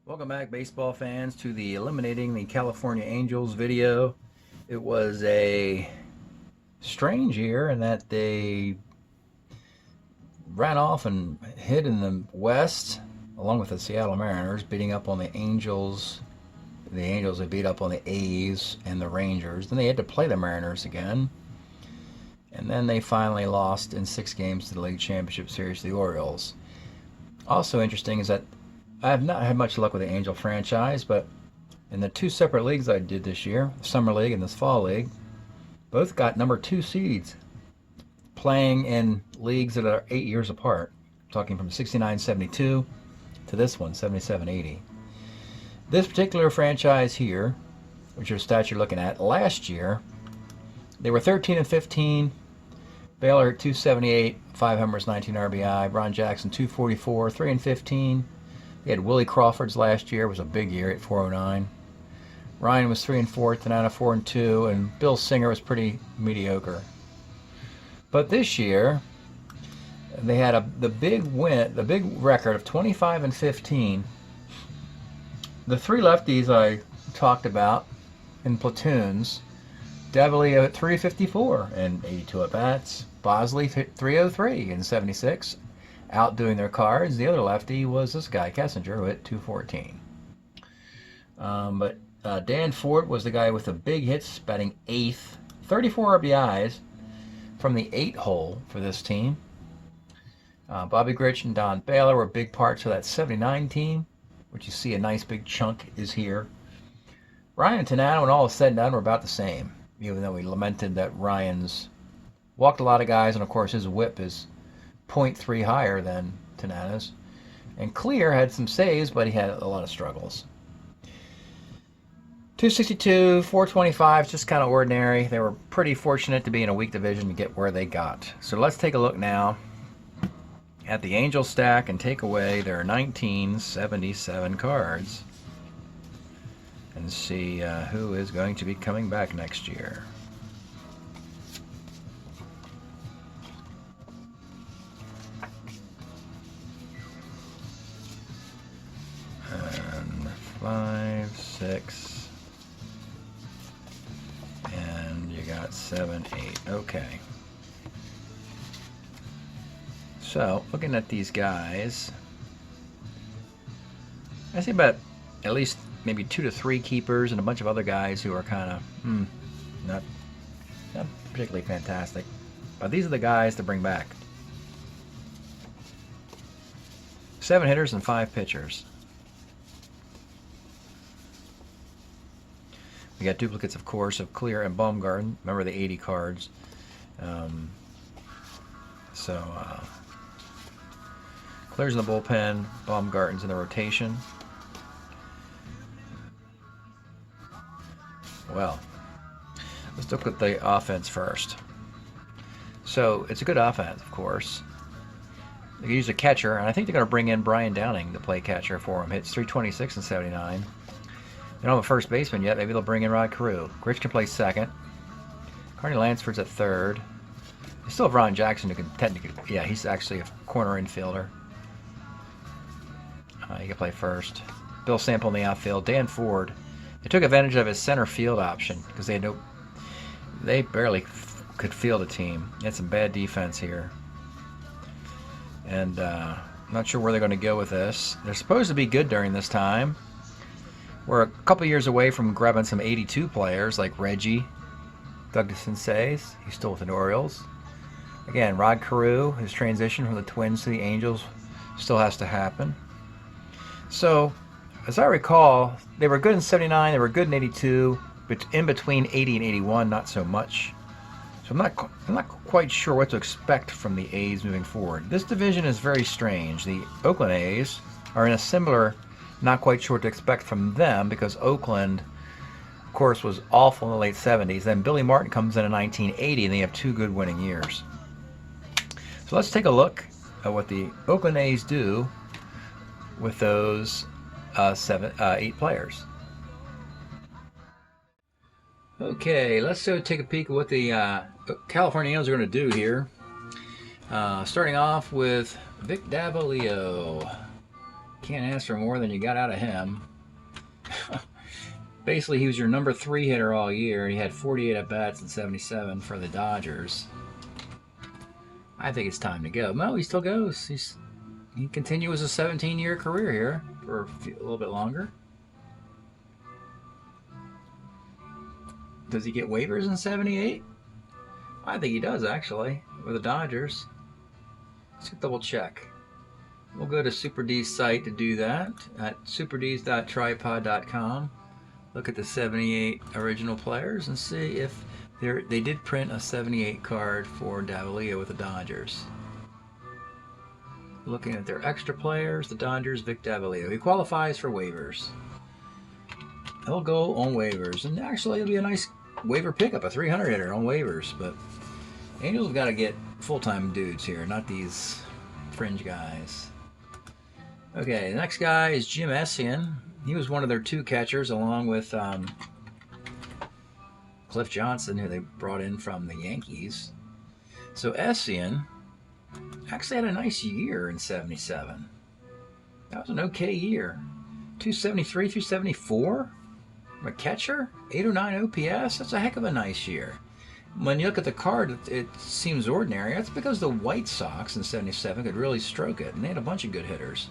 Welcome back, baseball fans, to the Eliminating the California Angels video. It was a strange year in that they ran off and hid in the West, along with the Seattle Mariners, beating up on the Angels. The Angels, they beat up on the A's and the Rangers. Then they had to play the Mariners again. And then they finally lost in 6 games to the League Championship Series to the Orioles. Also interesting is that I have not had much luck with the Angel franchise, but in the 2 separate leagues I did this year, the Summer League and this Fall League, both got number 2 seeds, playing in leagues that are 8 years apart. I'm talking from 69-72 to this one, 77-80. This particular franchise here, which is the stats you're looking at, last year, they were 13-15. Baylor at 278, 5 homers, 19 RBI. Ron Jackson 244, 3-15. They had Willie Crawford's last year. It was a big year at 409. Ryan was 3-4, Tanana 4-2, and Bill Singer was pretty mediocre. But this year, they had the big record of 25-15. The 3 lefties I talked about in platoons. Dabaleo at 354 and 82 at bats. Bosley 303 and 76, outdoing their cards. The other lefty was this guy Kessinger, who hit 214. But Dan Ford was the guy with the big hits, batting 8th, 34 RBIs from the 8 hole for this team. Bobby Grich and Don Baylor were big parts of that 79 team, which you see a nice big chunk is here. Ryan and Tanana, when all is said and done, were about the same, even though we lamented that Ryan's walked a lot of guys, and of course his whip is 0.3 higher than Tanana's. And Clear had some saves, but he had a lot of struggles. 262, 425, just kind of ordinary. They were pretty fortunate to be in a weak division to get where they got. So let's take a look now at the Angel stack and take away their 1977 cards and see who is going to be coming back next year. And 5, 6, and you got 7, 8. Okay. So, looking at these guys, I see about at least maybe 2 to 3 keepers and a bunch of other guys who are kind of not particularly fantastic. But these are the guys to bring back. 7 hitters and 5 pitchers. We got duplicates, of course, of Clear and Baumgarten. Remember the 80 cards. Clear's in the bullpen, Baumgarten's in the rotation. Well, let's look at the offense first. So it's a good offense, of course. They use a catcher, and I think they're going to bring in Brian Downing to play catcher for him. Hits 326 and 79. They don't have a first baseman yet. Maybe they'll bring in Rod Carew. Rich can play second. Carney Lansford's at third. They still have Ron Jackson, who can technically, yeah, he's actually a corner infielder. He can play first. Bill Sample in the outfield. Dan Ford. They took advantage of his center field option because they barely could field a team. They had some bad defense here. And I'm not sure where they're going to go with this. They're supposed to be good during this time. We're a couple years away from grabbing some 82 players like Reggie, Douglas Sensei's. He's still with the Orioles. Again, Rod Carew, his transition from the Twins to the Angels still has to happen. So, as I recall, they were good in 79, they were good in 82, but in between 80 and 81, not so much. So I'm not quite sure what to expect from the A's moving forward. This division is very strange. The Oakland A's are in a similar, not quite sure what to expect from them, because Oakland, of course, was awful in the late 70s. Then Billy Martin comes in 1980, and they have 2 good winning years. So let's take a look at what the Oakland A's do with those 8 players. Okay, let's take a peek at what the California Angels are going to do here. Starting off with Vic Dabaleo. Can't ask for more than you got out of him. Basically, he was your number 3 hitter all year. He had 48 at-bats and 77 for the Dodgers. I think it's time to go. No, he still goes. He continues a 17-year career here for a little bit longer. Does he get waivers in 78? I think he does, actually, with the Dodgers. Let's double check. We'll go to Super D's site to do that at superds.tripod.com. Look at the 78 original players and see if they did print a 78 card for Dabaleo with the Dodgers. Looking at their extra players, the Dodgers, Vic Dabaleo. He qualifies for waivers. He'll go on waivers, and actually it'll be a nice waiver pickup, a 300 hitter on waivers. But Angels have got to get full-time dudes here, not these fringe guys. Okay, the next guy is Jim Essin. He was one of their 2 catchers, along with Cliff Johnson, who they brought in from the Yankees. So Essin actually had a nice year in 77. That was an okay year. 273, 274? A catcher? 809 OPS? That's a heck of a nice year. When you look at the card, it seems ordinary. That's because the White Sox in 77 could really stroke it, and they had a bunch of good hitters.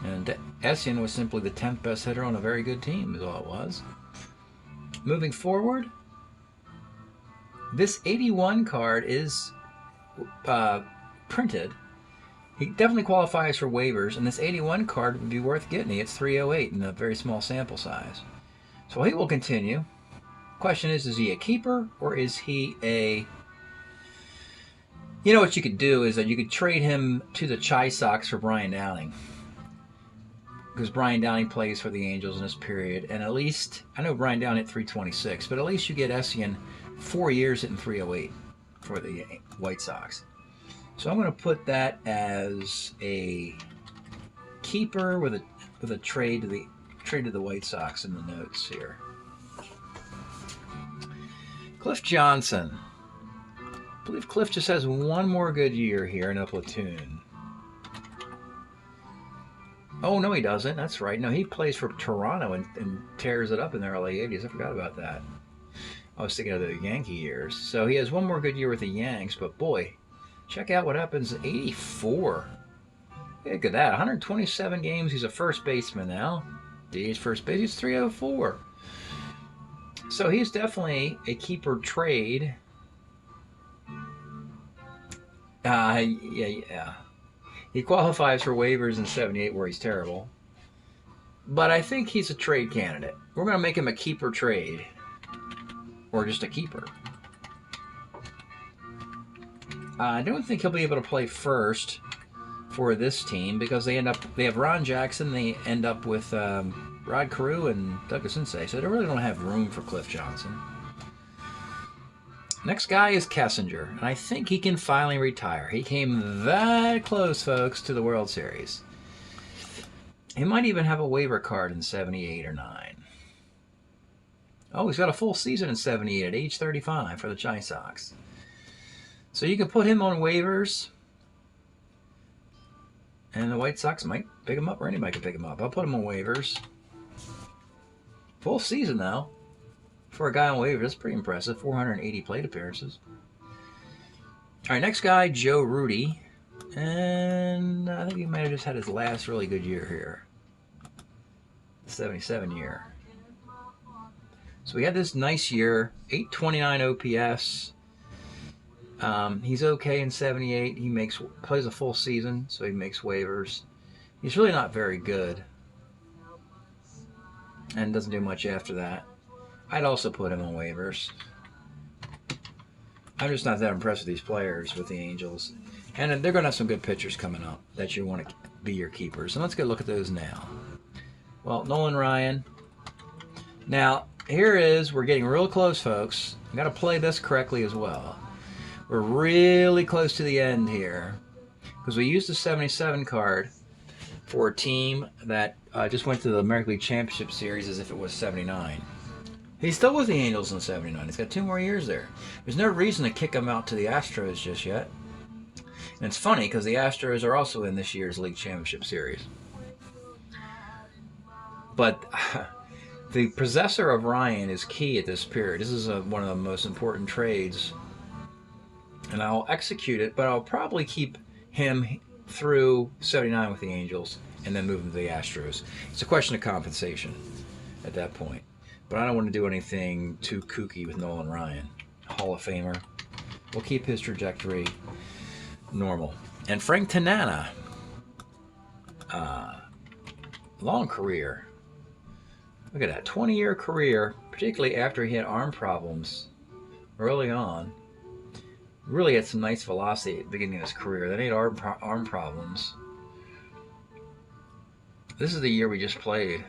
And Essin was simply the 10th best hitter on a very good team, is all it was. Moving forward, this 81 card is printed. He definitely qualifies for waivers, and this 81 card would be worth getting. It's 308 in a very small sample size. So he will continue. Question is he a keeper or is he a... You know what you could do is that you could trade him to the Chi Sox for Brian Downing. Because Brian Downing plays for the Angels in this period. And at least, I know Brian Downing hit 326, but at least you get Essin 4 years hitting 308 for the White Sox. So I'm going to put that as a keeper with a trade to the White Sox in the notes here. Cliff Johnson. I believe Cliff just has one more good year here in a platoon. Oh, no, he doesn't. That's right. No, he plays for Toronto and tears it up in the early 80s. I forgot about that. I was thinking of the Yankee years. So he has one more good year with the Yanks, but boy, check out what happens in 84. Look at that. 127 games. He's a first baseman now. DH first base. He's 304. So he's definitely a keeper trade. Yeah. He qualifies for waivers in 78 where he's terrible. But I think he's a trade candidate. We're going to make him a keeper trade. Or just a keeper. I don't think he'll be able to play first for this team because they have Ron Jackson, they end up with Rod Carew and Douglas Insay, so they really don't have room for Cliff Johnson. Next guy is Kessinger, and I think he can finally retire. He came that close, folks, to the World Series. He might even have a waiver card in 78 or 9. Oh, he's got a full season in 78 at age 35 for the Chi Sox. So you can put him on waivers, and the White Sox might pick him up, or anybody can pick him up. I'll put him on waivers. Full season, though. For a guy on waivers, that's pretty impressive. 480 plate appearances. All right, next guy, Joe Rudy. And I think he might have just had his last really good year here. The 77 year. So we had this nice year, 829 OPS. He's okay in 78. He plays a full season, so he makes waivers. He's really not very good. And doesn't do much after that. I'd also put him on waivers. I'm just not that impressed with these players with the Angels. And they're going to have some good pitchers coming up that you want to be your keepers. And let's go look at those now. Well, Nolan Ryan. Now, we're getting real close, folks. I've got to play this correctly as well. We're really close to the end here. Because we used the 77 card for a team that just went to the American League Championship Series as if it was 79. He's still with the Angels in 79. He's got 2 more years there. There's no reason to kick him out to the Astros just yet. And it's funny because the Astros are also in this year's League Championship Series. But the possessor of Ryan is key at this period. This is one of the most important trades. And I'll execute it, but I'll probably keep him through 79 with the Angels and then move him to the Astros. It's a question of compensation at that point. But I don't want to do anything too kooky with Nolan Ryan. Hall of Famer. We'll keep his trajectory normal. And Frank Tanana, long career. Look at that, 20-year career, particularly after he had arm problems early on. Really had some nice velocity at the beginning of his career. Then he had arm problems. This is the year we just played.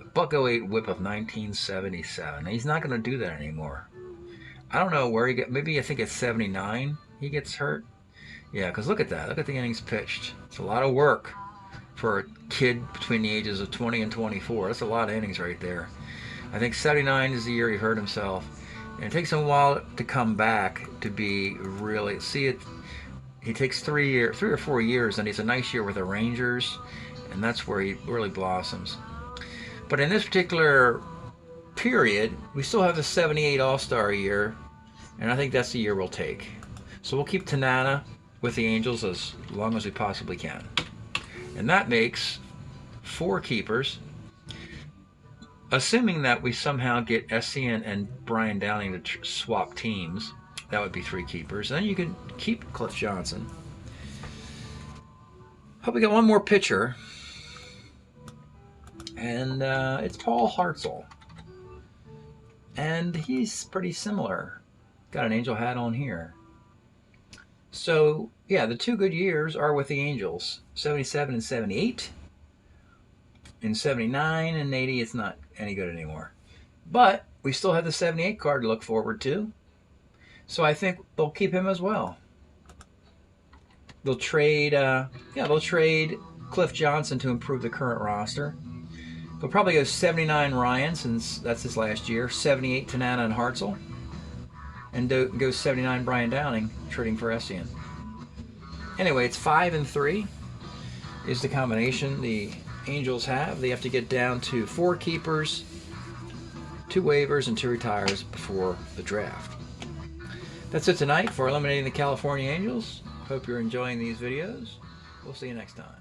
A .08 whip of 1977. He's not going to do that anymore. I don't know where he get. Maybe I think it's 79 he gets hurt. Yeah, because look at that. Look at the innings pitched. It's a lot of work for a kid between the ages of 20 and 24. That's a lot of innings right there. I think 79 is the year he hurt himself. And it takes him a while to come back to be really, see it. He takes 3 or 4 years, and he's a nice year with the Rangers, and that's where he really blossoms. But in this particular period, we still have the 78 All-Star year, and I think that's the year we'll take. So we'll keep Tanana with the Angels as long as we possibly can. And that makes 4 keepers. Assuming that we somehow get Essin and Brian Downing to swap teams, that would be 3 keepers. Then you can keep Cliff Johnson. Hope we got one more pitcher. And it's Paul Hartzell. And he's pretty similar. Got an Angel hat on here. So, yeah, the 2 good years are with the Angels. 77 and 78. In 79 and 80, it's not any good anymore. But we still have the 78 card to look forward to. So I think they'll keep him as well. They'll trade, they'll trade Cliff Johnson to improve the current roster. They'll probably go 79 Ryan, since that's his last year. 78 Tanana and Hartzell. And go 79 Brian Downing, trading for Essin. Anyway, it's 5 and 3 is the combination the Angels have. They have to get down to 4 keepers, 2 waivers, and 2 retires before the draft. That's it tonight for eliminating the California Angels. Hope you're enjoying these videos. We'll see you next time.